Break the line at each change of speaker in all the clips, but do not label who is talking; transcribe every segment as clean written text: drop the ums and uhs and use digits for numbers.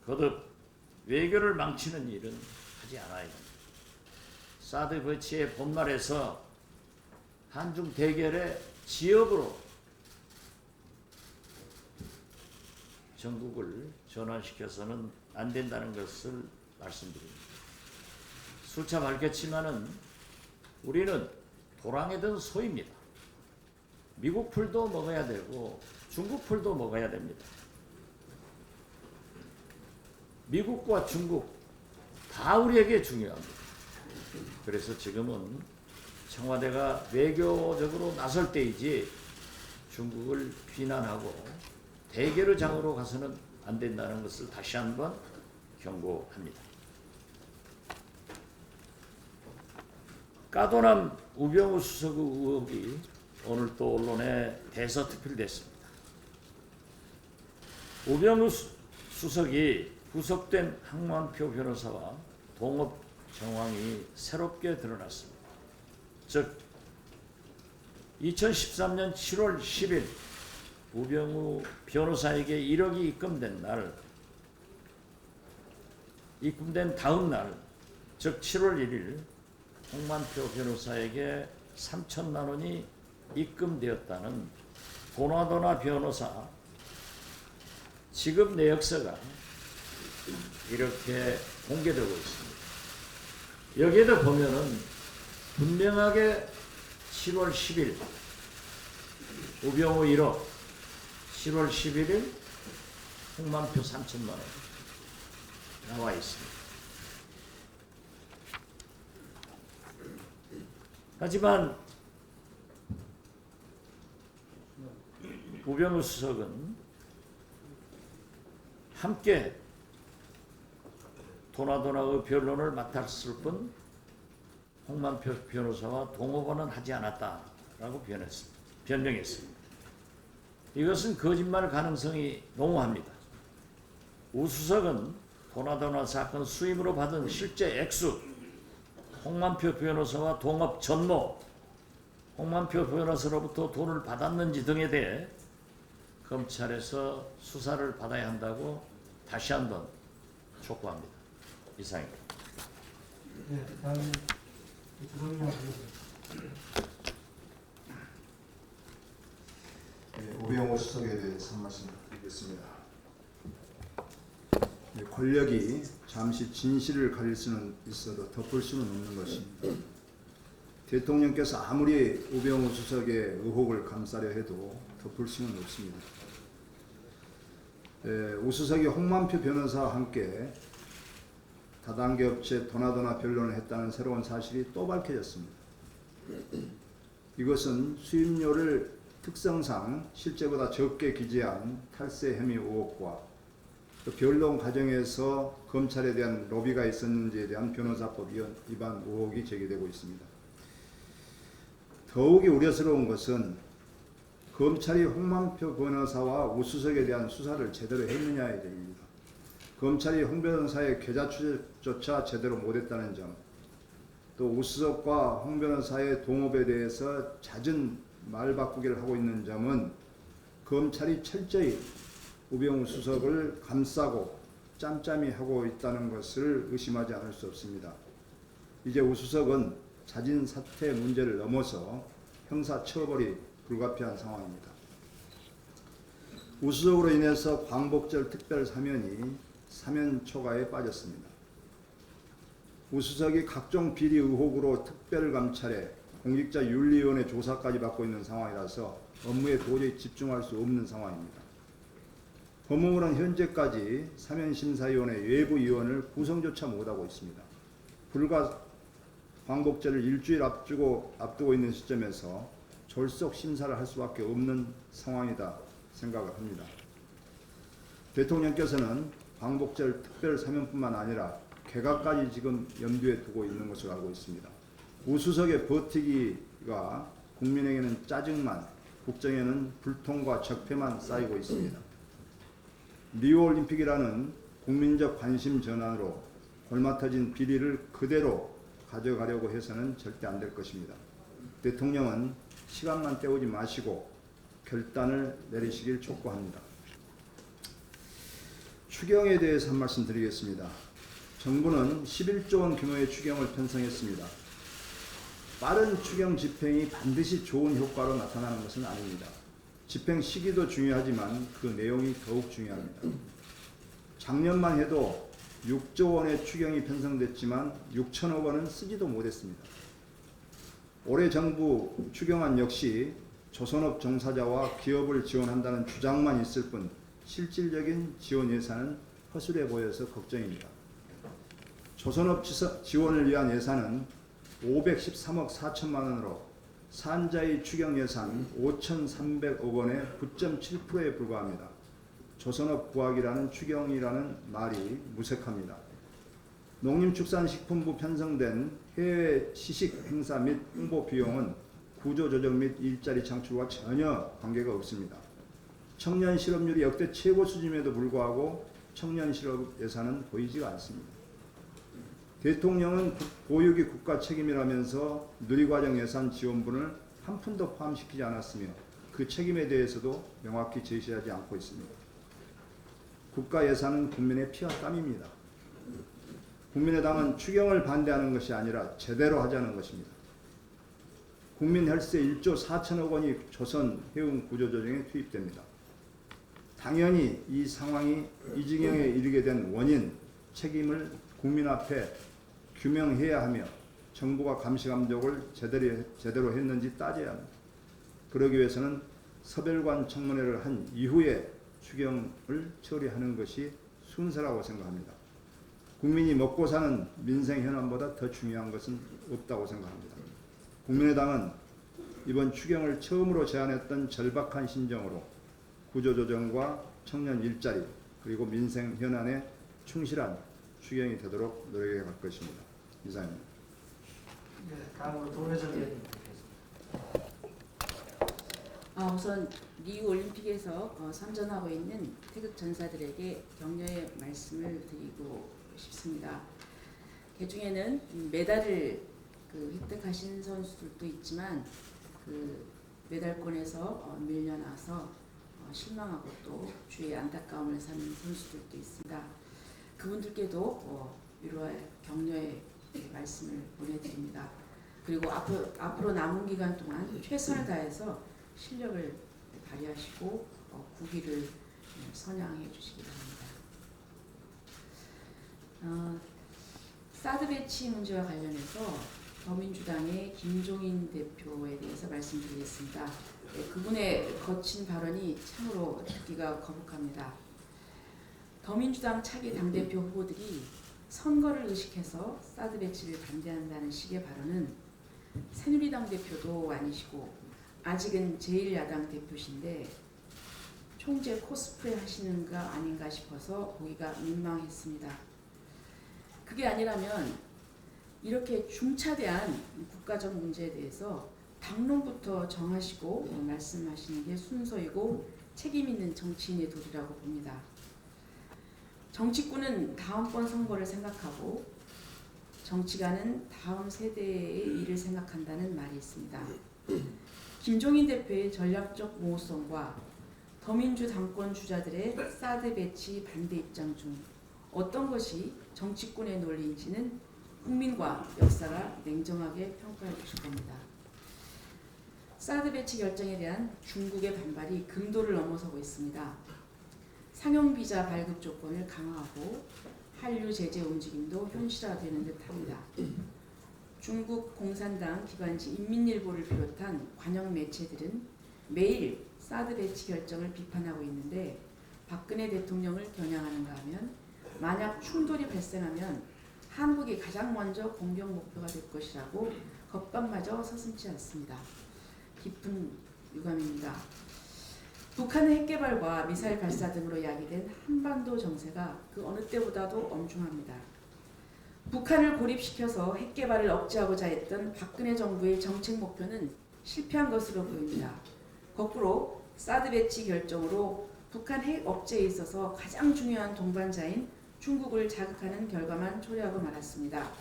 거듭 외교를 망치는 일은 하지 않아야 합니다. 사드 배치의 본말에서 한중 대결의 지역으로 전국을 전환시켜서는 안 된다는 것을 말씀드립니다. 수차 밝혔지만은 우리는 도랑이든 소입니다. 미국 풀도 먹어야 되고 중국 풀도 먹어야 됩니다. 미국과 중국 다 우리에게 중요합니다. 그래서 지금은 청와대가 외교적으로 나설 때이지 중국을 비난하고 대결의 장으로 가서는 안 된다는 것을 다시 한번 경고합니다. 까도남 우병우 수석 의혹이 오늘 또 언론에 대서특필됐습니다. 우병우 수석이 구속된 항만표 변호사와 동업 정황이 새롭게 드러났습니다. 즉 2013년 7월 10일 우병우 변호사에게 1억이 입금된 다음 날, 즉 7월 1일 홍만표 변호사에게 3천만 원이 입금되었다는 도나도나 변호사 지급 내역서가 이렇게 공개되고 있습니다. 여기에도 보면은 분명하게 7월 10일 우병우 1억, 7월 11일 홍만표 3천만 원 나와 있습니다. 하지만 우병우 수석은 함께 도나도나의 변론을 맡았을 뿐 홍만표 변호사와 동업은 하지 않았다라고 변명했습니다. 이것은 거짓말 가능성이 농후합니다. 우 수석은 도나도나 사건 수임으로 받은 실제 액수, 홍만표 변호사와 동업 전모, 홍만표 변호사로부터 돈을 받았는지 등에 대해 검찰에서 수사를 받아야 한다고 다시 한번 촉구합니다. 이상입니다.
네, 다음 주성용 의원님.
우병우 수석에 대해서 한 말씀 드리겠습니다. 권력이 잠시 진실을 가릴 수는 있어도 덮을 수는 없는 것입니다. 대통령께서 아무리 우병우 수석의 의혹을 감싸려 해도 덮을 수는 없습니다. 우 수석이 홍만표 변호사와 함께 다단계 업체 도나도나 변론을 했다는 새로운 사실이 또 밝혀졌습니다. 이것은 수임료를 특성상 실제보다 적게 기재한 탈세 혐의 의혹과 또 변론 과정에서 검찰에 대한 로비가 있었는지에 대한 변호사법 위반 의혹이 제기되고 있습니다. 더욱이 우려스러운 것은 검찰이 홍만표 변호사와 우 수석에 대한 수사를 제대로 했느냐의 점입니다. 검찰이 홍 변호사의 계좌 추적조차 제대로 못했다는 점, 또 우 수석과 홍 변호사의 동업에 대해서 잦은 말 바꾸기를 하고 있는 점은 검찰이 철저히 우병우 수석을 감싸고 짬짬이 하고 있다는 것을 의심하지 않을 수 없습니다. 이제 우 수석은 자진 사퇴 문제를 넘어서 형사 처벌이 불가피한 상황입니다. 우 수석으로 인해서 광복절 특별 사면이 사면 초과에 빠졌습니다. 우 수석이 각종 비리 의혹으로 특별감찰에 공직자윤리위원회 조사까지 받고 있는 상황이라서 업무에 도저히 집중할 수 없는 상황입니다. 법무부는 현재까지 사면심사위원회 외부위원을 구성조차 못하고 있습니다. 불과 광복절을 일주일 앞두고 있는 시점에서 졸속 심사를 할 수밖에 없는 상황이다 생각을 합니다. 대통령께서는 광복절 특별 사면뿐만 아니라 개각까지 지금 염두에 두고 있는 것으로 알고 있습니다. 우 수석의 버티기가 국민에게는 짜증만, 국정에는 불통과 적폐만 쌓이고 있습니다. 리우올림픽이라는 국민적 관심 전환으로 골마터진 비리를 그대로 가져가려고 해서는 절대 안 될 것입니다. 대통령은 시간만 때우지 마시고 결단을 내리시길 촉구합니다. 추경에 대해서 한 말씀 드리겠습니다. 정부는 11조 원 규모의 추경을 편성했습니다. 빠른 추경 집행이 반드시 좋은 효과로 나타나는 것은 아닙니다. 집행 시기도 중요하지만 그 내용이 더욱 중요합니다. 작년만 해도 6조 원의 추경이 편성됐지만 6천억 원은 쓰지도 못했습니다. 올해 정부 추경안 역시 조선업 종사자와 기업을 지원한다는 주장만 있을 뿐 실질적인 지원 예산은 허술해 보여서 걱정입니다. 조선업 지원을 위한 예산은 513억 4천만 원으로 산자의 추경 예산 5,300억 원의 9.7%에 불과합니다. 조선업 구하기라는 추경이라는 말이 무색합니다. 농림축산식품부 편성된 해외 시식 행사 및 홍보 비용은 구조조정 및 일자리 창출과 전혀 관계가 없습니다. 청년 실업률이 역대 최고 수준임에도 불구하고 청년 실업 예산은 보이지가 않습니다. 대통령은 보육이 국가 책임이라면서 누리과정 예산 지원분을 한 푼도 포함시키지 않았으며 그 책임에 대해서도 명확히 제시하지 않고 있습니다. 국가 예산은 국민의 피와 땀입니다. 국민의당은 추경을 반대하는 것이 아니라 제대로 하자는 것입니다. 국민 헬스에 1조 4천억 원이 조선 해운 구조조정에 투입됩니다. 당연히 이 상황이 이 지경에 이르게 된 원인, 책임을 국민 앞에 규명해야 하며 정부가 감시 감독을 제대로 했는지 따져야 합니다. 그러기 위해서는 서별관 청문회를 한 이후에 추경을 처리하는 것이 순서라고 생각합니다. 국민이 먹고 사는 민생 현안보다 더 중요한 것은 없다고 생각합니다. 국민의당은 이번 추경을 처음으로 제안했던 절박한 심정으로 구조조정과 청년 일자리 그리고 민생 현안에 충실한 추경이 되도록 노력해 갈 것입니다. 이상입니다.
네, 다음으로 동해선 의원님 뵙겠습니다.
우선 리우 올림픽에서 선전하고 있는 태극 전사들에게 격려의 말씀을 드리고 싶습니다. 그 중에는 메달을 획득하신 선수들도 있지만 그 메달권에서 밀려나서 실망하고 또 주의 안타까움을 사는 선수들도 있습니다. 그분들께도 위로의 격려의 말씀을 보내드립니다. 그리고 앞으로 남은 기간 동안 최선을 다해서 실력을 발휘하시고 국위를 선양해 주시기 바랍니다. 사드 배치 문제와 관련해서 더민주당의 김종인 대표에 대해서 말씀드리겠습니다. 그분의 거친 발언이 참으로 듣기가 거북합니다. 더민주당 차기 당대표 후보들이 선거를 의식해서 사드 배치를 반대한다는 식의 발언은 새누리당 대표도 아니시고 아직은 제1야당 대표신데 총재 코스프레 하시는가 아닌가 싶어서 보기가 민망했습니다. 그게 아니라면 이렇게 중차대한 국가적 문제에 대해서 당론부터 정하시고 말씀하시는 게 순서이고 책임 있는 정치인의 도리라고 봅니다. 정치꾼은 다음번 선거를 생각하고 정치가는 다음 세대의 일을 생각한다는 말이 있습니다. 김종인 대표의 전략적 모호성과 더민주 당권 주자들의 사드 배치 반대 입장 중 어떤 것이 정치꾼의 논리인지는 국민과 역사가 냉정하게 평가해 주실 겁니다. 사드 배치 결정에 대한 중국의 반발이 금도를 넘어서고 있습니다. 상용비자 발급 조건을 강화하고 한류 제재 움직임도 현실화되는 듯합니다. 중국 공산당 기관지 인민일보를 비롯한 관영 매체들은 매일 사드 배치 결정을 비판하고 있는데 박근혜 대통령을 겨냥하는가 하면 만약 충돌이 발생하면 한국이 가장 먼저 공격 목표가 될 것이라고 겁박마저 서슴지 않습니다. 깊은 유감입니다. 북한의 핵개발과 미사일 발사 등으로 야기된 한반도 정세가 그 어느 때보다도 엄중합니다. 북한을 고립시켜서 핵개발을 억제하고자 했던 박근혜 정부의 정책 목표는 실패한 것으로 보입니다. 거꾸로 사드 배치 결정으로 북한 핵 억제에 있어서 가장 중요한 동반자인 중국을 자극하는 결과만 초래하고 말았습니다.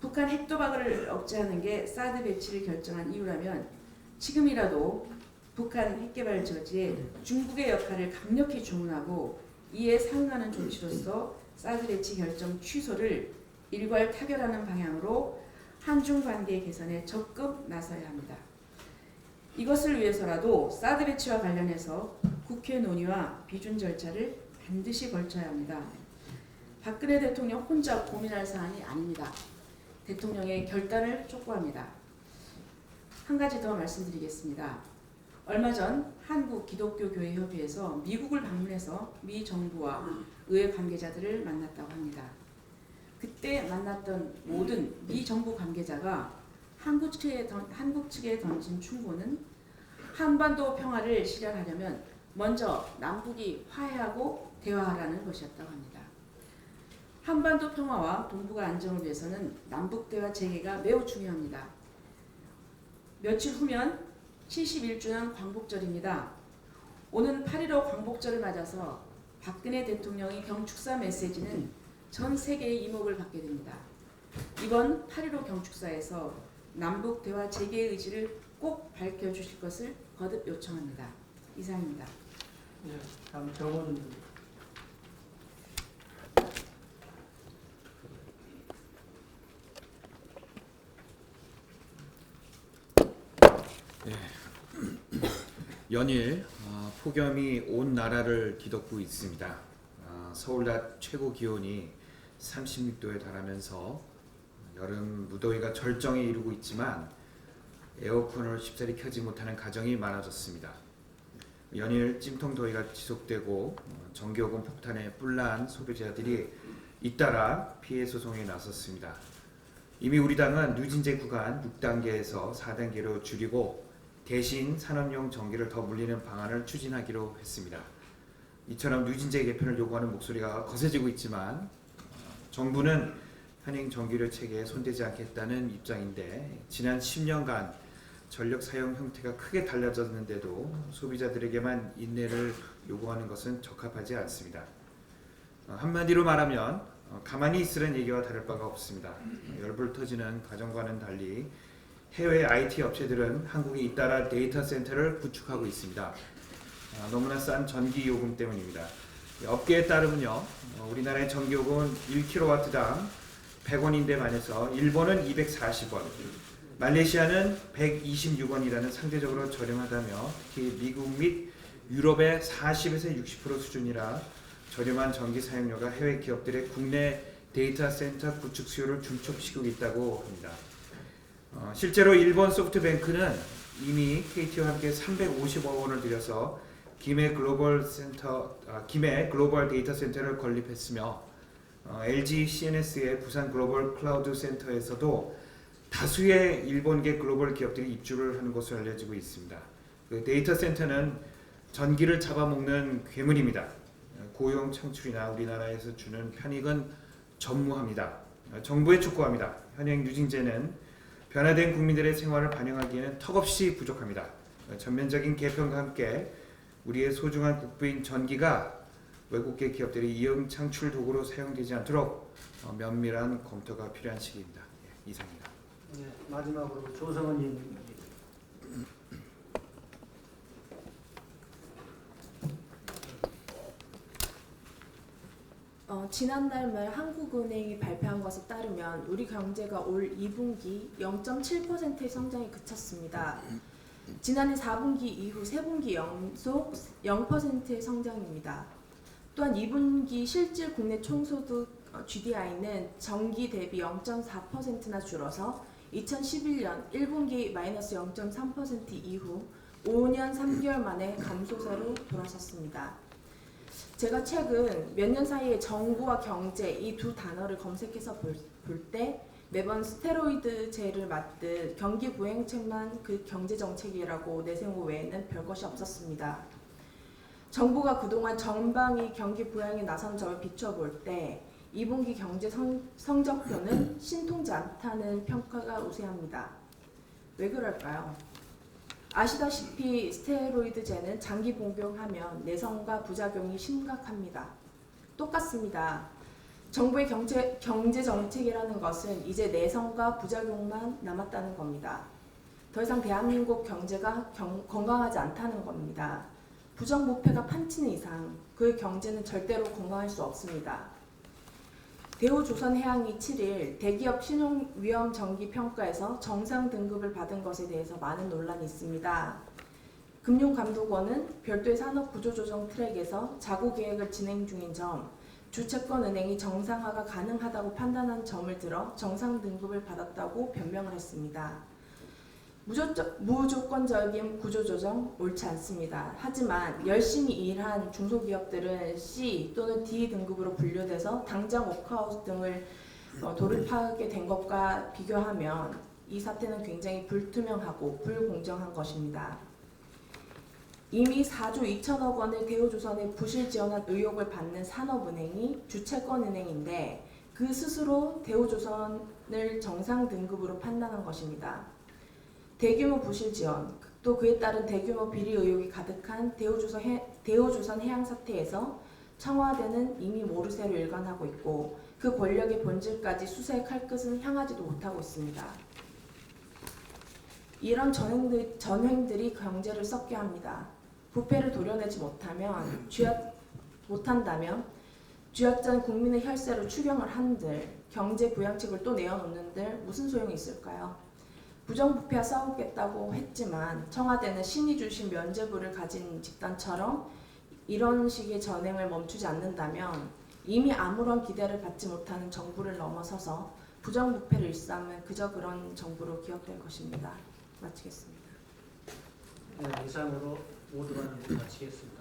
북한 핵도박을 억제하는 게 사드 배치를 결정한 이유라면 지금이라도 북한 핵개발 저지에 중국의 역할을 강력히 주문하고 이에 상응하는 조치로서 사드 배치 결정 취소를 일괄 타결하는 방향으로 한중 관계 개선에 적극 나서야 합니다. 이것을 위해서라도 사드 배치와 관련해서 국회 논의와 비준 절차를 반드시 걸쳐야 합니다. 박근혜 대통령 혼자 고민할 사안이 아닙니다. 대통령의 결단을 촉구합니다. 한 가지 더 말씀드리겠습니다. 얼마 전 한국기독교교회협의회에서 미국을 방문해서 미 정부와 의회 관계자들을 만났다고 합니다. 그때 만났던 모든 미 정부 관계자가 한국 측에 던진 충고는 한반도 평화를 실현하려면 먼저 남북이 화해하고 대화하라는 것이었다고 합니다. 한반도 평화와 동북아 안정을 위해서는 남북 대화 재개가 매우 중요합니다. 며칠 후면 71주년 광복절입니다. 오는 8.15 광복절을 맞아서 박근혜 대통령의 경축사 메시지는 전 세계의 이목을 받게 됩니다. 이번 8.15 경축사에서 남북 대화 재개의 의지를 꼭 밝혀주실 것을 거듭 요청합니다. 이상입니다.
예, 다음 정원
연일 폭염이 온 나라를 뒤덮고 있습니다. 서울 낮 최고 기온이 36도에 달하면서 여름 무더위가 절정에 이르고 있지만 에어컨을 쉽사리 켜지 못하는 가정이 많아졌습니다. 연일 찜통 더위가 지속되고 전기요금 폭탄에 뿔난 소비자들이 잇따라 피해 소송에 나섰습니다. 이미 우리 당은 누진제 구간 6단계에서 4단계로 줄이고 대신 산업용 전기를 더 물리는 방안을 추진하기로 했습니다. 이처럼 누진제 개편을 요구하는 목소리가 거세지고 있지만 정부는 현행 전기료 체계에 손대지 않겠다는 입장인데 지난 10년간 전력 사용 형태가 크게 달라졌는데도 소비자들에게만 인내를 요구하는 것은 적합하지 않습니다. 한마디로 말하면 가만히 있으란 얘기와 다를 바가 없습니다. 열불 터지는 가정과는 달리 해외 IT 업체들은 한국에 잇따라 데이터 센터를 구축하고 있습니다. 너무나 싼 전기 요금 때문입니다. 업계에 따르면요, 우리나라의 전기 요금은 1kW당 100원인데 반해서 일본은 240원, 말레이시아는 126원이라는 상대적으로 저렴하다며 특히 미국 및 유럽의 40에서 60% 수준이라 저렴한 전기 사용료가 해외 기업들의 국내 데이터 센터 구축 수요를 중촉시키고 있다고 합니다. 실제로 일본 소프트뱅크는 이미 KT와 함께 350억 원을 들여서 김해 글로벌 데이터 센터를 건립했으며 LG CNS의 부산 글로벌 클라우드 센터에서도 다수의 일본계 글로벌 기업들이 입주를 하는 것으로 알려지고 있습니다. 그 데이터 센터는 전기를 잡아먹는 괴물입니다. 고용 창출이나 우리나라에서 주는 편익은 전무합니다. 정부에 촉구합니다. 현행 누진제는 변화된 국민들의 생활을 반영하기에는 턱없이 부족합니다. 전면적인 개편과 함께 우리의 소중한 국부인 전기가 외국계 기업들의 이용 창출 도구로 사용되지 않도록 면밀한 검토가 필요한 시기입니다. 이상입니다.
예, 마지막으로 조성원님.
지난달 말 한국은행이 발표한 것에 따르면 우리 경제가 올 2분기 0.7%의 성장에 그쳤습니다. 지난해 4분기 이후 3분기 연속 0%의 성장입니다. 또한 2분기 실질 국내 총소득 GDI는 전기 대비 0.4%나 줄어서 2011년 1분기 마이너스 0.3% 이후 5년 3개월 만에 감소세로 돌아섰습니다. 제가 최근 몇 년 사이에 정부와 경제 이 두 단어를 검색해서 볼 때 매번 스테로이드제를 맞듯 경기 부행책만 그 경제정책이라고 내세운 외에는 별것이 없었습니다. 정부가 그동안 전방위 경기 부양에 나선 점을 비춰볼 때 2분기 경제 성적표는 신통치 않다는 평가가 우세합니다. 왜 그럴까요? 아시다시피 스테로이드제는 장기 복용하면 내성과 부작용이 심각합니다. 똑같습니다. 정부의 경제 정책이라는 것은 이제 내성과 부작용만 남았다는 겁니다. 더 이상 대한민국 경제가 건강하지 않다는 겁니다. 부정부패가 판치는 이상 그의 경제는 절대로 건강할 수 없습니다. 대우조선해양이 7일 대기업 신용위험 정기평가에서 정상 등급을 받은 것에 대해서 많은 논란이 있습니다. 금융감독원은 별도의 산업구조조정 트랙에서 자구계획을 진행 중인 점, 주채권은행이 정상화가 가능하다고 판단한 점을 들어 정상 등급을 받았다고 변명을 했습니다. 무조건적인 구조조정 옳지 않습니다. 하지만 열심히 일한 중소기업들은 C 또는 D 등급으로 분류돼서 당장 워크아웃 등을 돌입하게 된 것과 비교하면 이 사태는 굉장히 불투명하고 불공정한 것입니다. 이미 4조 2천억 원을 대우조선에 부실 지원한 의혹을 받는 산업은행이 주채권은행인데 그 스스로 대우조선을 정상 등급으로 판단한 것입니다. 대규모 부실 지원, 또 그에 따른 대규모 비리 의혹이 가득한 대우조선 해양 사태에서 청와대는 이미 모르쇠로 일관하고 있고 그 권력의 본질까지 수사의 칼끝은 향하지도 못하고 있습니다. 이런 전횡들이 경제를 썩게 합니다. 부패를 도려내지 못한다면 쥐어짠 국민의 혈세로 추경을 한들 경제 부양책을 또 내어놓는들 무슨 소용이 있을까요? 부정부패와 싸우겠다고 했지만 청와대는 신이 주신 면죄부를 가진 집단처럼 이런 식의 전횡을 멈추지 않는다면 이미 아무런 기대를 받지 못하는 정부를 넘어서서 부정부패를 일삼은 그저 그런 정부로 기억될 것입니다. 마치겠습니다.
네, 이상으로 모두만 마치겠습니다.